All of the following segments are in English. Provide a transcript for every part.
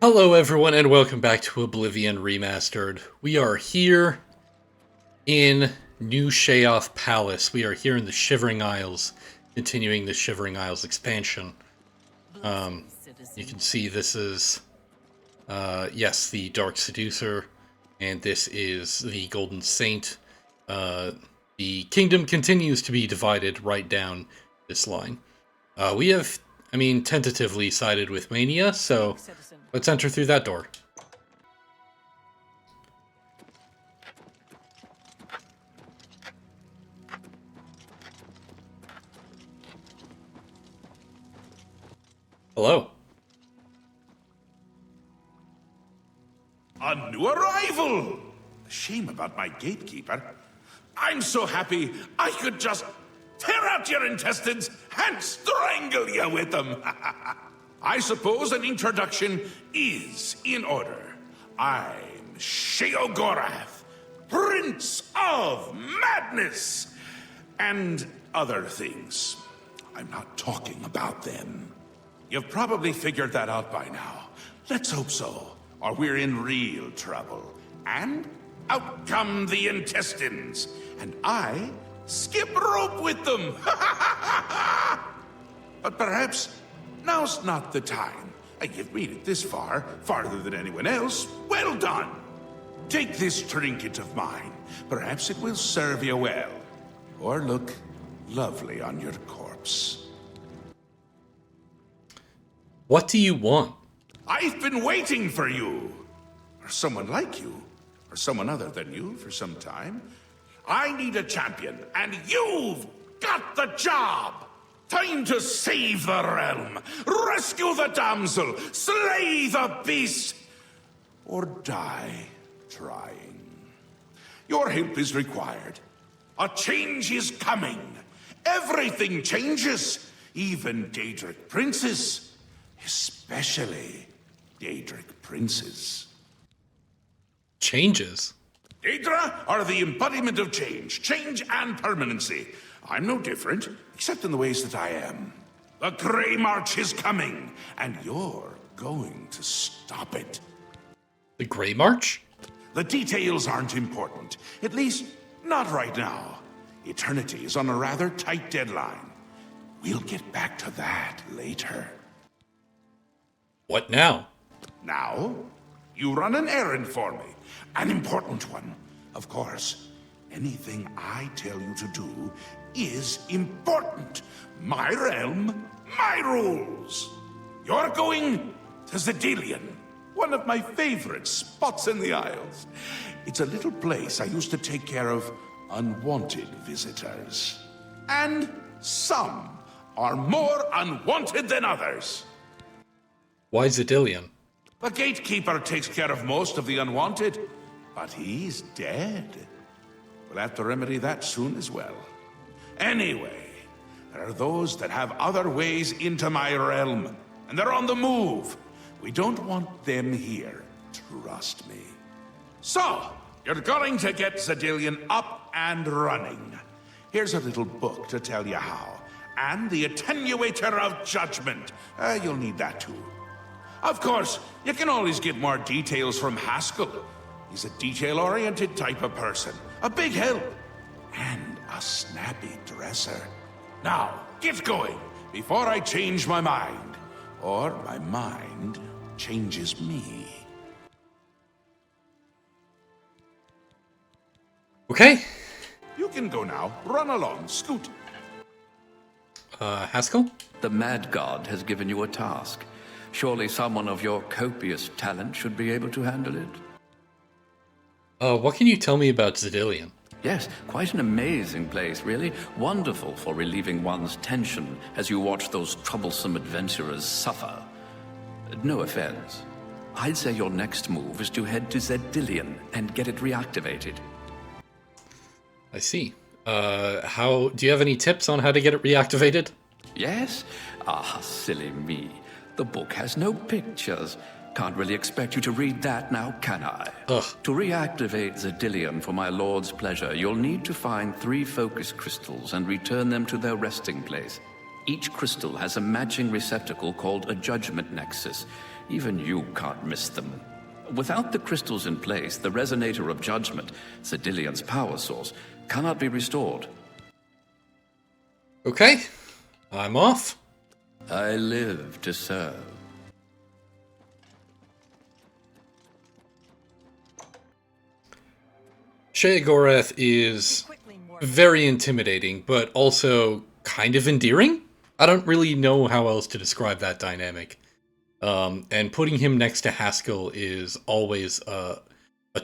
Hello everyone and welcome back to Oblivion Remastered. We are here in New Sheoth Palace. We are here in the Shivering Isles, continuing the Shivering Isles expansion. You can see this is, yes, the Dark Seducer, and this is the Golden Saint. The kingdom continues to be divided right down this line. We have, tentatively sided with Mania, so let's enter through that door. Hello. A new arrival! Shame about my gatekeeper. I'm so happy I could just tear out your intestines and strangle you with them. I suppose an introduction is in order. I'm Sheogorath, Prince of Madness, and other things. I'm not talking about them. You've probably figured that out by now. Let's hope so, or we're in real trouble. And out come the intestines, and I skip rope with them. But perhaps now's not the time. You've made it this far, farther than anyone else. Well done. Take this trinket of mine. Perhaps it will serve you well, or look lovely on your corpse. What do you want? I've been waiting for you, or someone like you, or someone other than you for some time. I need a champion, and you've got the job! Time to save the realm, rescue the damsel, slay the beast, or die trying. Your help is required. A change is coming. Everything changes, even Daedric princes, especially Daedric princes. Changes? Daedra are the embodiment of change and permanency. I'm no different, except in the ways that I am. The Grey March is coming, and you're going to stop it. The Grey March? The details aren't important, at least not right now. Eternity is on a rather tight deadline. We'll get back to that later. What now? Now, you run an errand for me. An important one. Of course, anything I tell you to do is important. My realm, my rules. You're going to Zedilian, one of my favorite spots in the Isles. It's a little place I used to take care of unwanted visitors. And some are more unwanted than others. Why Zedilian? The gatekeeper takes care of most of the unwanted, but he's dead. We'll have to remedy that soon as well. Anyway, there are those that have other ways into my realm, and they're on the move. We don't want them here, trust me. So, you're going to get Zedilian up and running. Here's a little book to tell you how, and the attenuator of judgment. You'll need that too. Of course, you can always get more details from Haskill. He's a detail-oriented type of person, a big help, and a snappy dresser. Now, get going, before I change my mind, or my mind changes me. Okay. You can go now. Run along, scoot. Haskill? The Mad God has given you a task. Surely someone of your copious talent should be able to handle it. What can you tell me about Zedilian? Yes, quite an amazing place, really. Wonderful for relieving one's tension as you watch those troublesome adventurers suffer. No offense. I'd say your next move is to head to Zedilian and get it reactivated. I see. Do you have any tips on how to get it reactivated? Yes? Ah, silly me. The book has no pictures. Can't really expect you to read that now, can I? Ugh. To reactivate Zedilian for my lord's pleasure, you'll need to find 3 focus crystals and return them to their resting place. Each crystal has a matching receptacle called a judgment nexus. Even you can't miss them. Without the crystals in place, the resonator of judgment, Cedilion's power source, cannot be restored. Okay, I'm off. I live to serve. Sheogorath is very intimidating, but also kind of endearing? I don't really know how else to describe that dynamic. And putting him next to Haskill is always a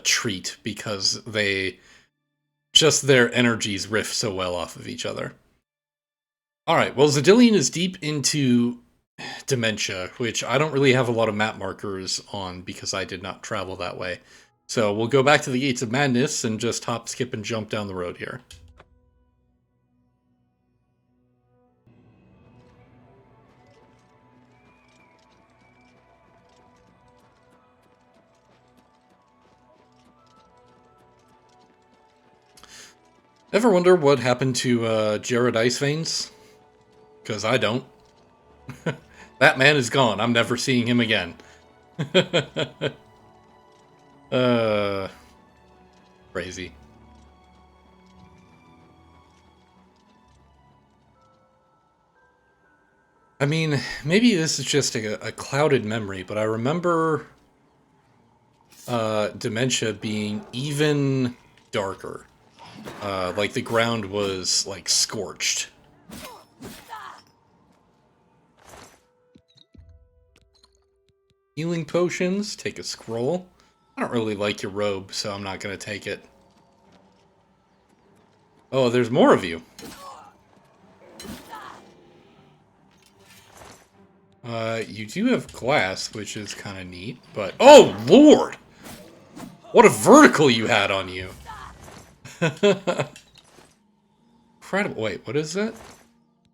treat, because their energies riff so well off of each other. Alright, well, Cedillion is deep into Dementia, which I don't really have a lot of map markers on because I did not travel that way. So we'll go back to the Gates of Madness and just hop, skip, and jump down the road here. Ever wonder what happened to Jared Iceveins? Because I don't. That man is gone. I'm never seeing him again. Crazy. I mean, maybe this is just a clouded memory, but I remember Dementia being even darker. Like the ground was, like, scorched. Healing potions, take a scroll. I don't really like your robe, so I'm not gonna take it. Oh, there's more of you. You do have glass, which is kind of neat, but... Oh, Lord! What a vertical you had on you! Incredible. Wait, what is that?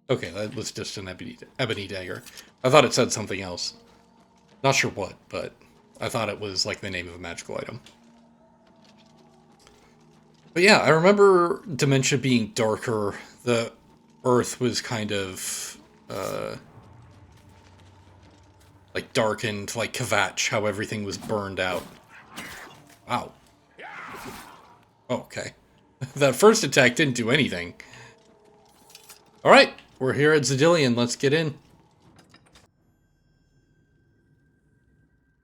Okay, that was just an ebony dagger. I thought it said something else. Not sure what, but I thought it was like the name of a magical item. But yeah, I remember Dementia being darker. The earth was kind of like darkened, like Kvatch, how everything was burned out. Wow. Okay. That first attack didn't do anything. Alright, we're here at Cedillion. Let's get in.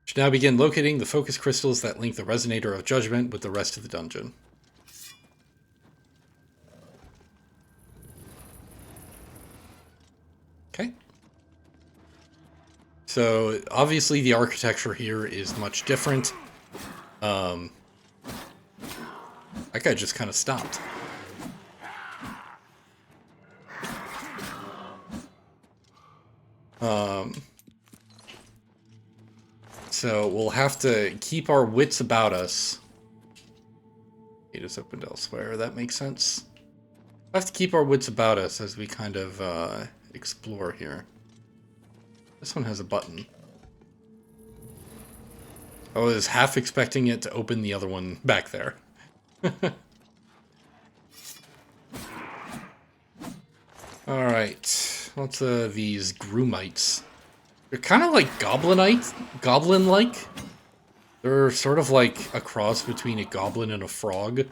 Should now begin locating the focus crystals that link the Resonator of Judgment with the rest of the dungeon. Okay. So, obviously the architecture here is much different. That guy just kind of stopped. So we'll have to keep our wits about us. It is opened elsewhere. That makes sense. We'll have to keep our wits about us as we kind of explore here. This one has a button. I was half expecting it to open the other one back there. Alright. Lots of these Grumites. They're kind of like goblin-like. They're sort of like a cross between a goblin and a frog.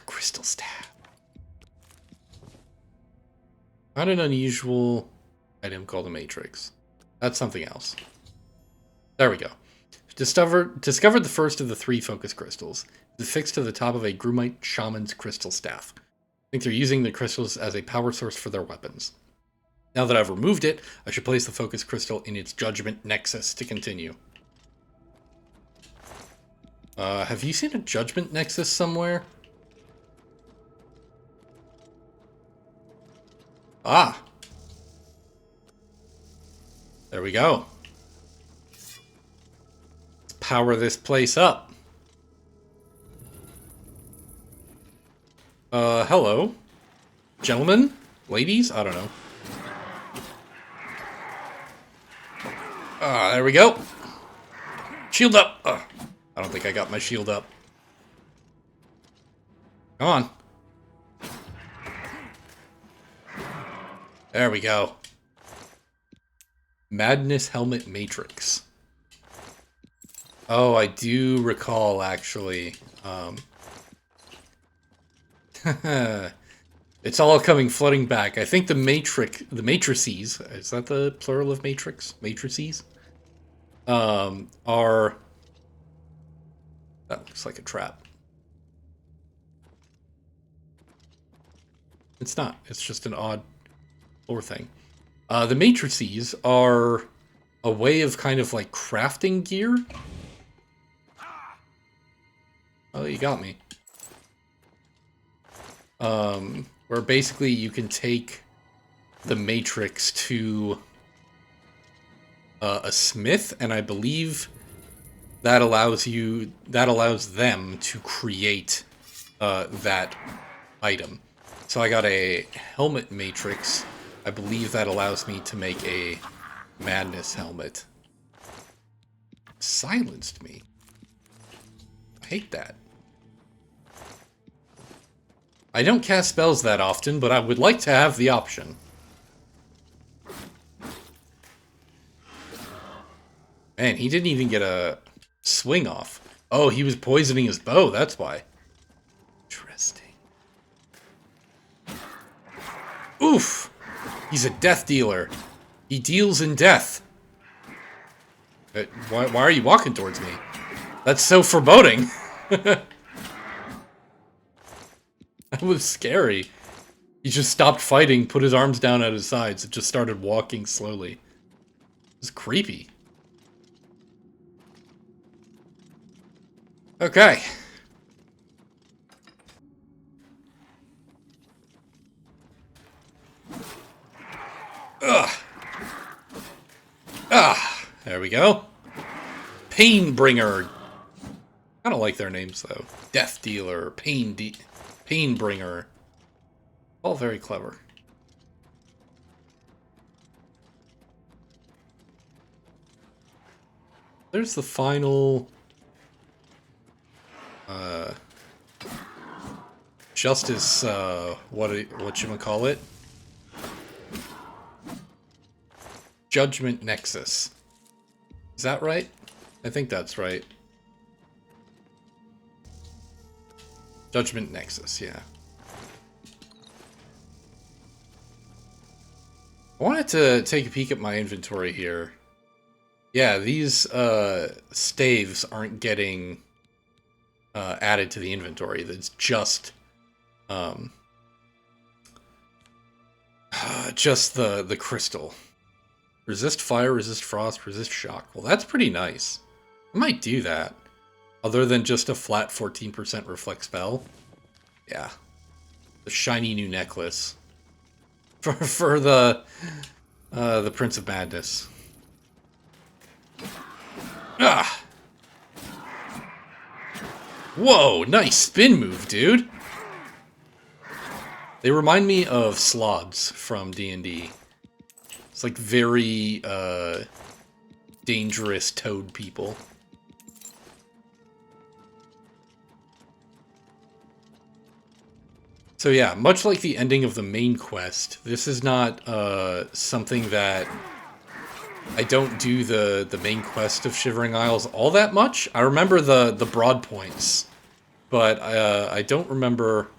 Crystal staff. Not an unusual item called a matrix. That's something else. There we go. Discovered the first of the 3 focus crystals. It's affixed to the top of a Grumite shaman's crystal staff. I think they're using the crystals as a power source for their weapons. Now that I've removed it, I should place the focus crystal in its judgment nexus to continue. Have you seen a judgment nexus somewhere? Ah! There we go. Let's power this place up. Hello? Gentlemen? Ladies? I don't know. There we go. Shield up! I don't think I got my shield up. Come on. There we go. Madness Helmet Matrix. Oh, I do recall, actually. It's all coming flooding back. I think the matrices, is that the plural of matrix? Matrices? Are... That looks like a trap. It's not. It's just an odd floor thing. The matrices are a way of kind of like crafting gear. Oh, you got me. Where basically you can take the matrix to a smith, and I believe that allows them to create that item. So I got a helmet matrix. I believe that allows me to make a madness helmet. Silenced me. I hate that. I don't cast spells that often, but I would like to have the option. Man, he didn't even get a swing off. Oh, he was poisoning his bow, that's why. Interesting. Oof! He's a death dealer. He deals in death. Why are you walking towards me? That's so foreboding. That was scary. He just stopped fighting, put his arms down at his sides, and just started walking slowly. It was creepy. Okay. Ugh. Ah, there we go. Painbringer. I don't like their names, though. Death Dealer, Painbringer. All very clever. There's the final... Justice, whatchamacallit? Judgment Nexus. Is that right? I think that's right. Judgment Nexus, yeah. I wanted to take a peek at my inventory here. Yeah, these staves aren't getting added to the inventory. That's just the crystal. Resist fire, resist frost, resist shock. Well, that's pretty nice. I might do that. Other than just a flat 14% reflect spell. Yeah. The shiny new necklace. For the Prince of Madness. Ah! Whoa, nice spin move, dude! They remind me of Slods from D&D. It's like very, dangerous toad people. So yeah, much like the ending of the main quest, this is not, something that... I don't do the main quest of Shivering Isles all that much. I remember the broad points, but I don't remember...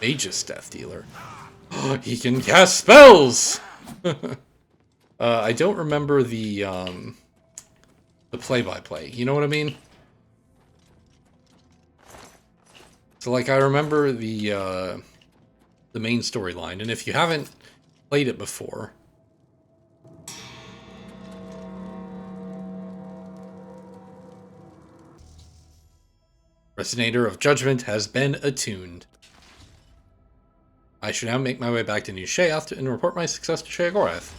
Magus Death Dealer. He can cast spells! I don't remember the play-by-play. You know what I mean? So, like, I remember the main storyline, and if you haven't played it before... Resonator of Judgment has been attuned. I should now make my way back to New Sheoth and report my success to Sheogorath.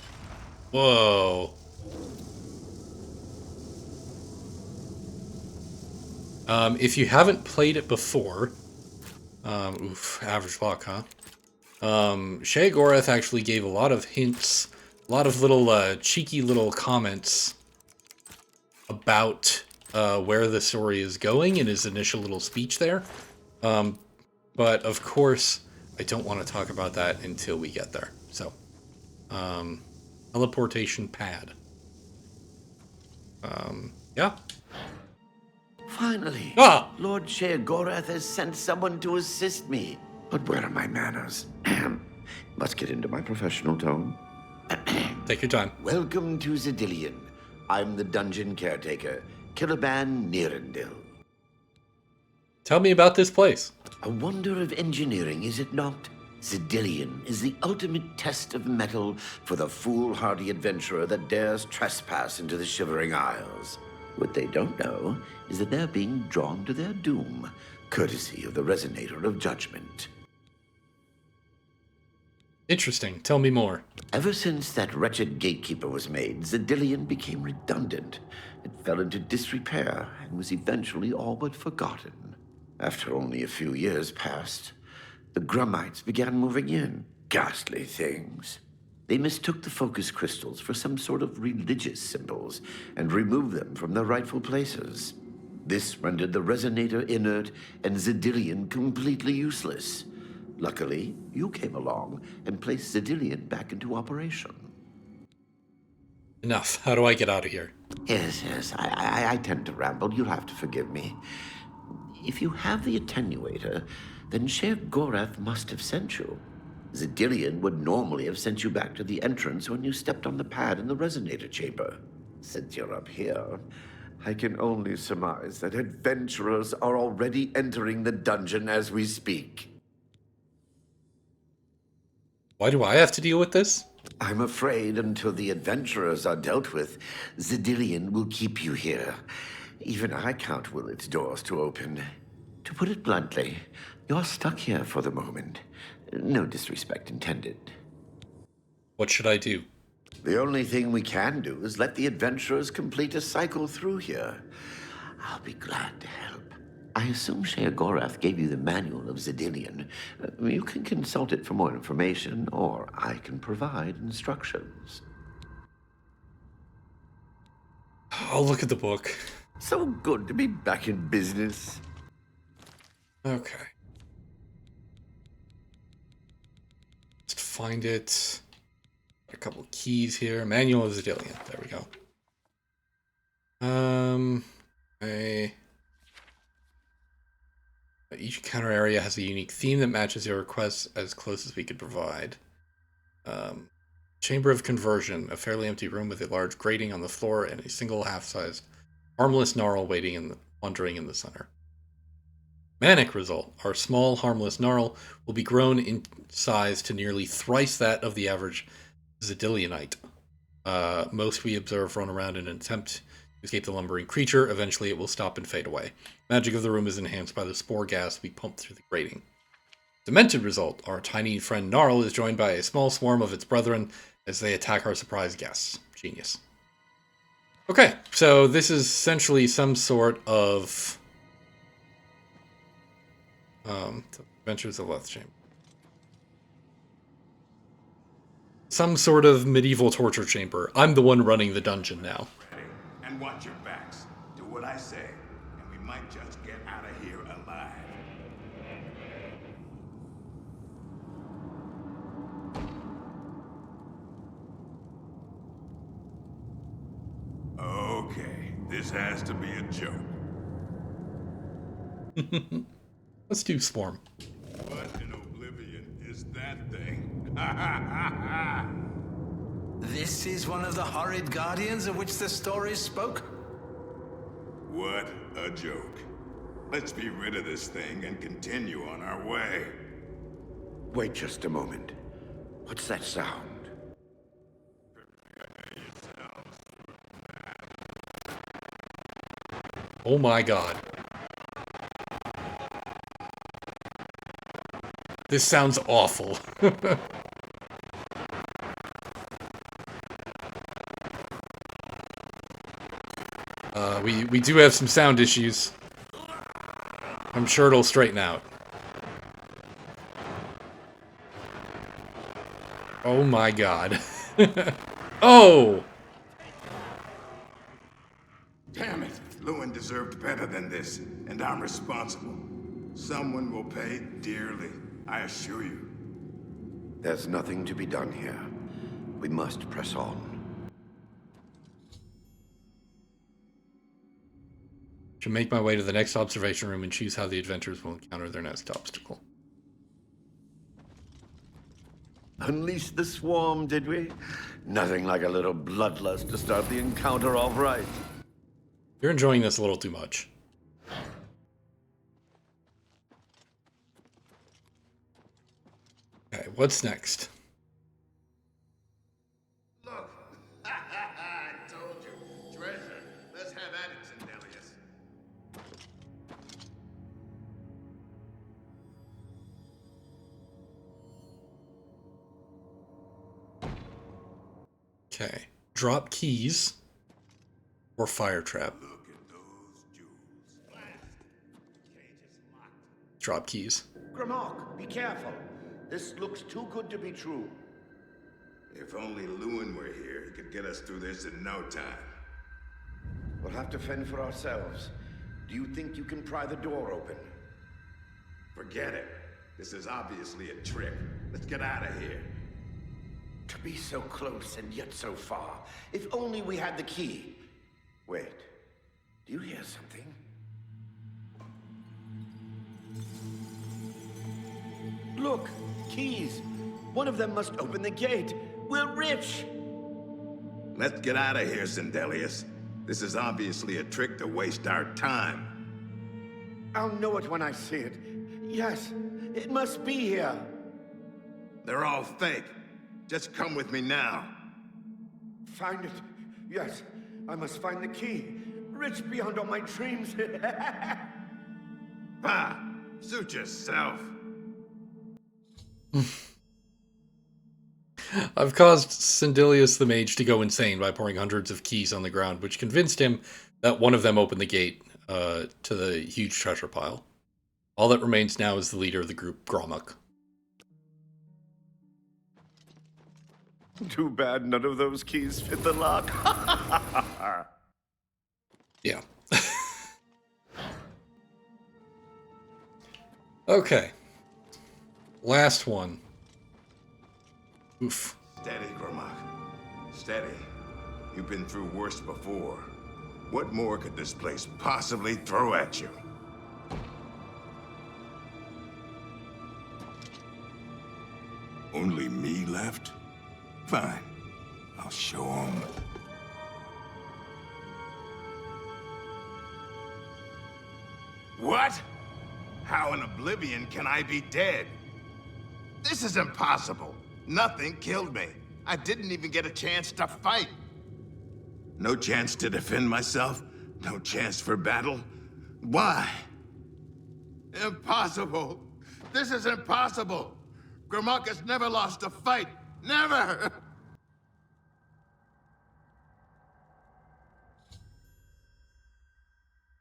Whoa. If you haven't played it before... average luck, huh? Sheogorath actually gave a lot of hints, a lot of little, cheeky little comments about, where the story is going in his initial little speech there. But, of course, I don't want to talk about that until we get there. So, teleportation pad. Yeah. Finally, Ah! Lord Sheogorath has sent someone to assist me. But where are my manners? Must get into my professional tone. Take your time. Welcome to Zidillion. I'm the dungeon caretaker, Killaban Nirendil. Tell me about this place. A wonder of engineering, is it not? Zidillion is the ultimate test of mettle for the foolhardy adventurer that dares trespass into the Shivering Isles. What they don't know is that they're being drawn to their doom, courtesy of the Resonator of Judgment. Interesting. Tell me more. Ever since that wretched gatekeeper was made, Zidillion became redundant. It fell into disrepair and was eventually all but forgotten. After only a few years passed, the Grummites began moving in. Ghastly things. They mistook the focus crystals for some sort of religious symbols and removed them from their rightful places. This rendered the Resonator inert and Zidillion completely useless. Luckily, you came along and placed Zidillion back into operation. Enough. How do I get out of here? Yes, I tend to ramble. You'll have to forgive me. If you have the attenuator, then Sheogorath must have sent you. Zidillion would normally have sent you back to the entrance when you stepped on the pad in the Resonator chamber. Since you're up here, I can only surmise that adventurers are already entering the dungeon as we speak. Why do I have to deal with this? I'm afraid until the adventurers are dealt with, Zidillion will keep you here. Even I can't will its doors to open. To put it bluntly, you're stuck here for the moment. No disrespect intended. What should I do? The only thing we can do is let the adventurers complete a cycle through here. I'll be glad to help. I assume Sheogorath gave you the manual of Zidillion. You can consult it for more information, or I can provide instructions. I'll look at the book. So good to be back in business. Okay. Just find it. A couple keys here. Manual of Zidillion. There we go. Each encounter area has a unique theme that matches your requests as close as we could provide. Chamber of Conversion, a fairly empty room with a large grating on the floor and a single half-sized harmless gnarl wandering in the center. Manic result. Our small, harmless gnarl will be grown in size to nearly thrice that of the average Zidillionite. Most we observe run around in an attempt to escape the lumbering creature. Eventually it will stop and fade away. Magic of the room is enhanced by the spore gas we pump through the grating. Demented result. Our tiny friend Gnarl is joined by a small swarm of its brethren as they attack our surprise guests. Genius. Okay, so this is essentially some sort of Adventures of Leth Chamber. Some sort of medieval torture chamber. I'm the one running the dungeon now. Ready? And watch your backs. Do what I say, and we might just get out of here alive. Okay, this has to be a joke. Let's do Swarm. What in Oblivion is that thing? This is one of the horrid guardians of which the stories spoke? What a joke. Let's be rid of this thing and continue on our way. Wait just a moment. What's that sound? Oh my god. This sounds awful. We do have some sound issues. I'm sure it'll straighten out. Oh my god. Oh! Damn it! Lewin deserved better than this, and I'm responsible. Someone will pay dearly, I assure you. There's nothing to be done here. We must press on. Should make my way to the next observation room and choose how the adventurers will encounter their next obstacle. Unleash the swarm, did we? Nothing like a little bloodlust to start the encounter off right. You're enjoying this a little too much. Okay, what's next? Look, I told you, treasure. Let's have at it, Sindelius. Okay, drop keys or fire trap. Look at those jewels. Blast. Cage is locked. Drop keys. Grimok, be careful. This looks too good to be true. If only Lewin were here, he could get us through this in no time. We'll have to fend for ourselves. Do you think you can pry the door open? Forget it. This is obviously a trick. Let's get out of here. To be so close and yet so far. If only we had the key. Wait. Do you hear something? Look! Keys! One of them must open the gate. We're rich! Let's get out of here, Sindelius. This is obviously a trick to waste our time. I'll know it when I see it. Yes, it must be here. They're all fake. Just come with me now. Find it. Yes, I must find the key. Rich beyond all my dreams. Ha! Suit yourself. I've caused Sindelius the Mage to go insane by pouring hundreds of keys on the ground, which convinced him that one of them opened the gate to the huge treasure pile. All that remains now is the leader of the group, Gromuk. Too bad none of those keys fit the lock. Yeah. Okay. Last one. Oof. Steady, Gromuk. Steady. You've been through worse before. What more could this place possibly throw at you? Only me left? Fine. I'll show 'em. What? How in Oblivion can I be dead? This is impossible. Nothing killed me. I didn't even get a chance to fight. No chance to defend myself? No chance for battle? Why? Impossible. This is impossible. Gromuk has never lost a fight. Never!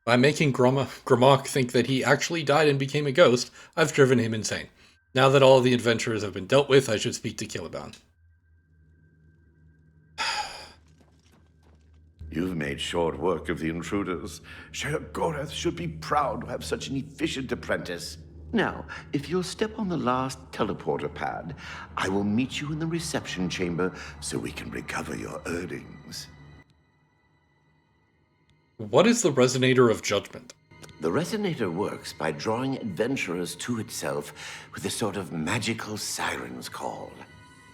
By making Gromuk think that he actually died and became a ghost, I've driven him insane. Now that all of the adventurers have been dealt with, I should speak to Caliban. You've made short work of the intruders. Sheogorath should be proud to have such an efficient apprentice. Now, if you'll step on the last teleporter pad, I will meet you in the reception chamber so we can recover your earnings. What is the Resonator of Judgment? The resonator works by drawing adventurers to itself with a sort of magical siren's call.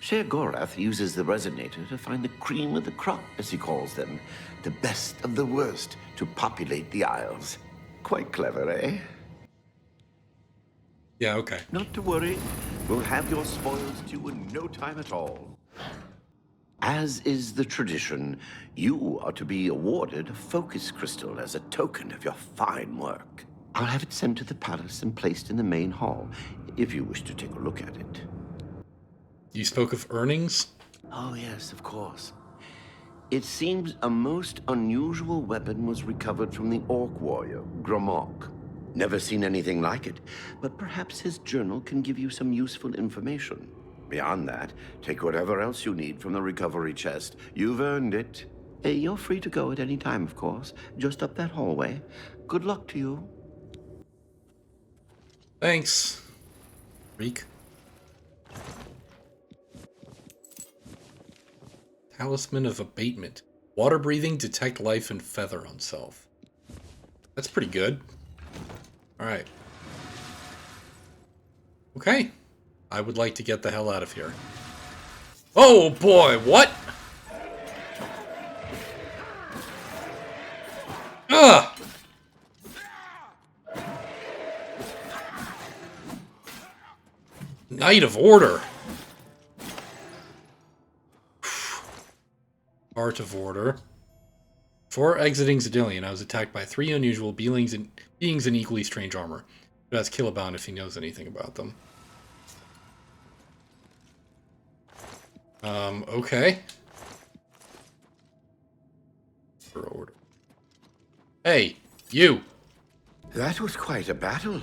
Sheogorath uses the resonator to find the cream of the crop, as he calls them, the best of the worst to populate the Isles. Quite clever, eh? Yeah, okay. Not to worry. We'll have your spoils due in no time at all. As is the tradition, you are to be awarded a focus crystal as a token of your fine work. I'll have it sent to the palace and placed in the main hall, if you wish to take a look at it. You spoke of earnings? Oh, yes, of course. It seems a most unusual weapon was recovered from the orc warrior, Gromuk. Never seen anything like it, but perhaps his journal can give you some useful information. Beyond that, take whatever else you need from the recovery chest. You've earned it. You're free to go at any time, of course. Just up that hallway. Good luck to you. Thanks. Reek. Talisman of Abatement. Water breathing, detect life, and feather on self. That's pretty good. Alright. Okay. I would like to get the hell out of here. Oh boy, what? Ugh! Knight of Order. Heart of Order. Before exiting Zedillion, I was attacked by 3 unusual beings in equally strange armor. But ask Killabound if he knows anything about them. Okay. For order. Hey, you! That was quite a battle.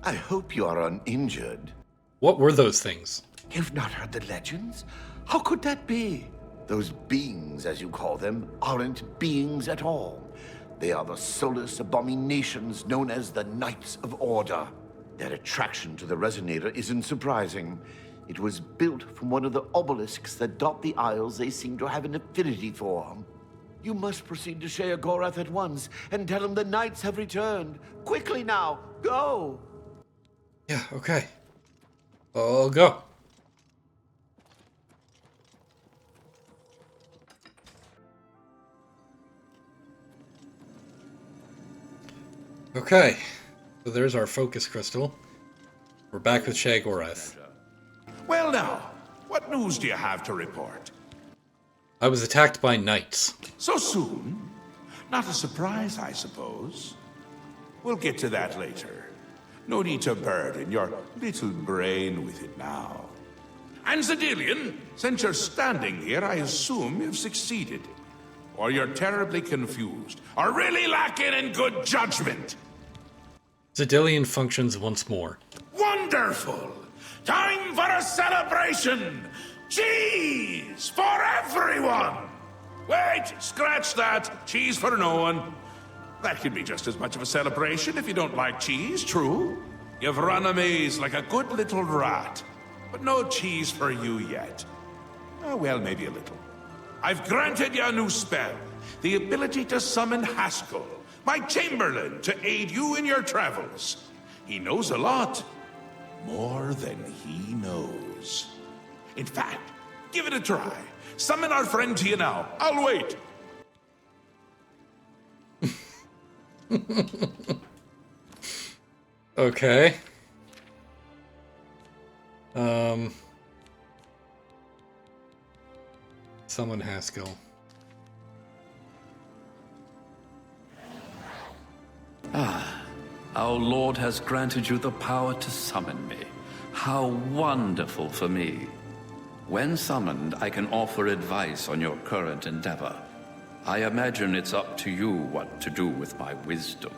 I hope you are uninjured. What were those things? You've not heard the legends? How could that be? Those beings, as you call them, aren't beings at all. They are the soulless abominations known as the Knights of Order. Their attraction to the Resonator isn't surprising. It was built from one of the obelisks that dot the isles they seem to have an affinity for. You must proceed to Sheogorath at once and tell him the Knights have returned. Quickly now, go! Yeah, okay. I'll go. Okay, so there's our focus crystal. We're back with Sheogorath. Well now, what news do you have to report? I was attacked by knights. So soon? Not a surprise, I suppose. We'll get to that later. No need to burden your little brain with it now. And Zedillion, since you're standing here, I assume you've succeeded. Or you're terribly confused, or really lacking in good judgment. Zedillion functions once more. Wonderful! Time for a celebration! Cheese for everyone! Wait, scratch that. Cheese for no one. That could be just as much of a celebration if you don't like cheese, true? You've run a maze like a good little rat. But no cheese for you yet. Oh, well, maybe a little. I've granted you a new spell. The ability to summon Haskill, my chamberlain, to aid you in your travels. He knows a lot. More than he knows. In fact, give it a try. Summon our friend to you now. I'll wait. Okay. Summon Haskill. Our Lord has granted you the power to summon me. How wonderful for me. When summoned, I can offer advice on your current endeavor. I imagine it's up to you what to do with my wisdom.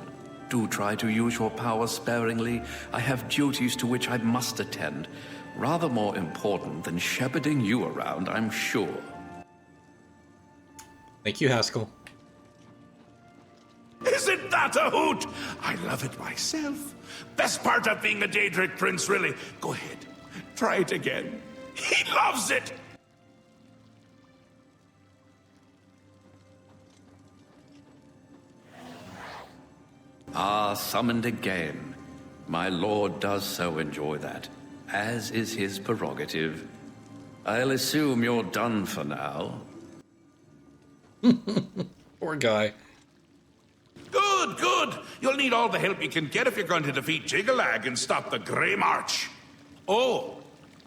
Do try to use your power sparingly. I have duties to which I must attend. Rather more important than shepherding you around, I'm sure. Thank you, Haskill. Isn't that a hoot? I love it myself. Best part of being a Daedric Prince, really. Go ahead. Try it again. He loves it! Ah, summoned again. My lord does so enjoy that, as is his prerogative. I'll assume you're done for now. Poor guy. Good, good. You'll need all the help you can get if you're going to defeat Jyggalag and stop the Grey March. Oh,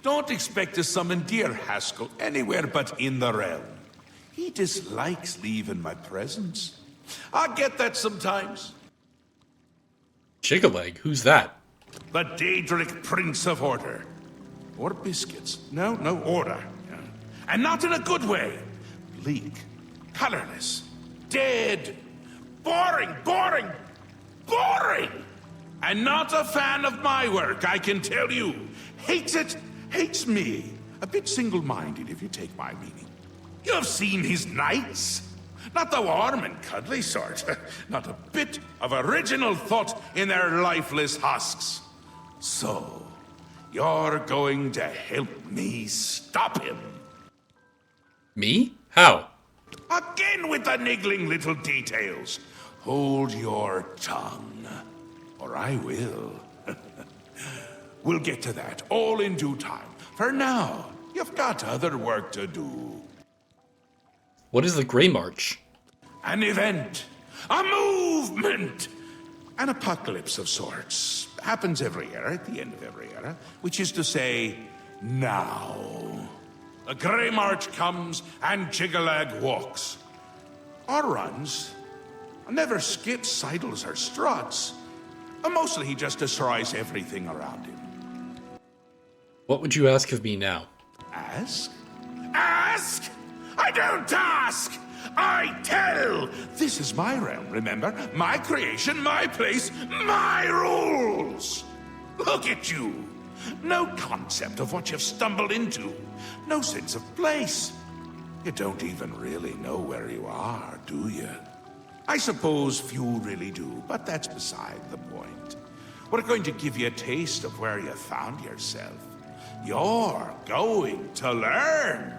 don't expect to summon dear Haskill anywhere but in the realm. He dislikes leaving my presence. I get that sometimes. Jyggalag? Who's that? The Daedric Prince of Order. Or biscuits. No, order. And not in a good way. Bleak. Colorless. Dead. Boring. And not a fan of my work, I can tell you. Hates it, hates me. A bit single-minded, if you take my meaning. You've seen his knights. Not the warm and cuddly sort. Not a bit of original thought in their lifeless husks. So, you're going to help me stop him. Me? How? Again with the niggling little details. Hold your tongue, or I will. We'll get to that, all in due time. For now, you've got other work to do. What is the Grey March? An event, a movement, an apocalypse of sorts. Happens every era, at the end of every era, which is to say, now. The Grey March comes and Jyggalag walks. Or runs. Never skips, sidles, or struts. Mostly he just destroys everything around him. What would you ask of me now? Ask? Ask? I don't ask! I tell! This is my realm, remember? My creation, my place, my rules! Look at you! No concept of what you've stumbled into. No sense of place. You don't even really know where you are, do you? I suppose few really do, but that's beside the point. We're going to give you a taste of where you found yourself. You're going to learn.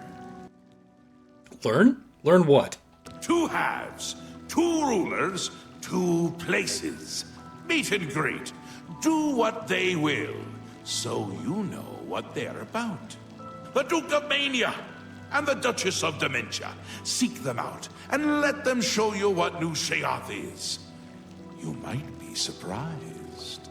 Learn? Learn what? Two halves, two rulers, two places. Meet and greet. Do what they will, so you know what they're about. The Duke of Mania and the Duchess of Dementia. Seek them out and let them show you what new Sheoth is. You might be surprised.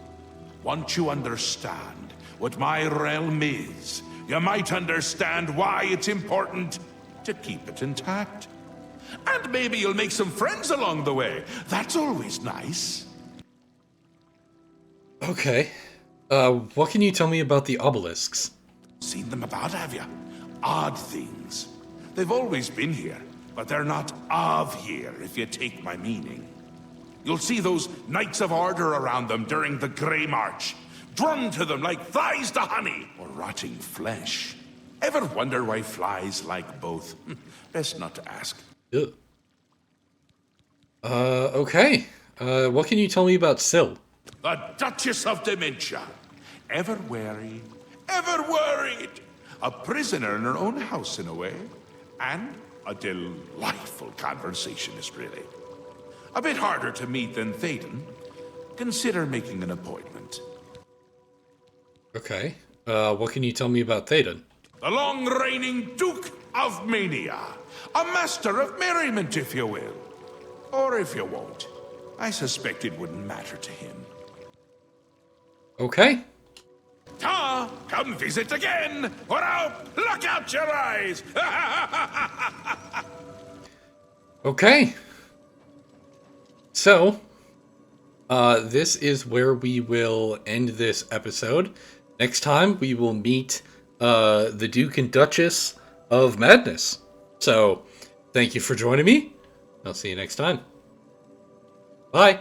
Once you understand what my realm is, you might understand why it's important to keep it intact. And maybe you'll make some friends along the way. That's always nice. Okay. What can you tell me about the obelisks? Seen them about, have you? Odd things. They've always been here, but they're not of here, if you take my meaning. You'll see those Knights of Order around them during the Grey March. Drummed to them like flies to honey, or rotting flesh. Ever wonder why flies like both? Best not to ask. Ugh. Okay. What can you tell me about Syl? The Duchess of Dementia. Ever wary, ever worried. A prisoner in her own house, in a way. And a delightful conversationist, really. A bit harder to meet than Theoden. Consider making an appointment. Okay. What can you tell me about Theoden? The long-reigning Duke of Mania. A master of merriment, if you will. Or if you won't. I suspect it wouldn't matter to him. Okay. Come visit again, or I'll pluck out your eyes! Okay. So, this is where we will end this episode. Next time, we will meet the Duke and Duchess of Madness. So, thank you for joining me. I'll see you next time. Bye.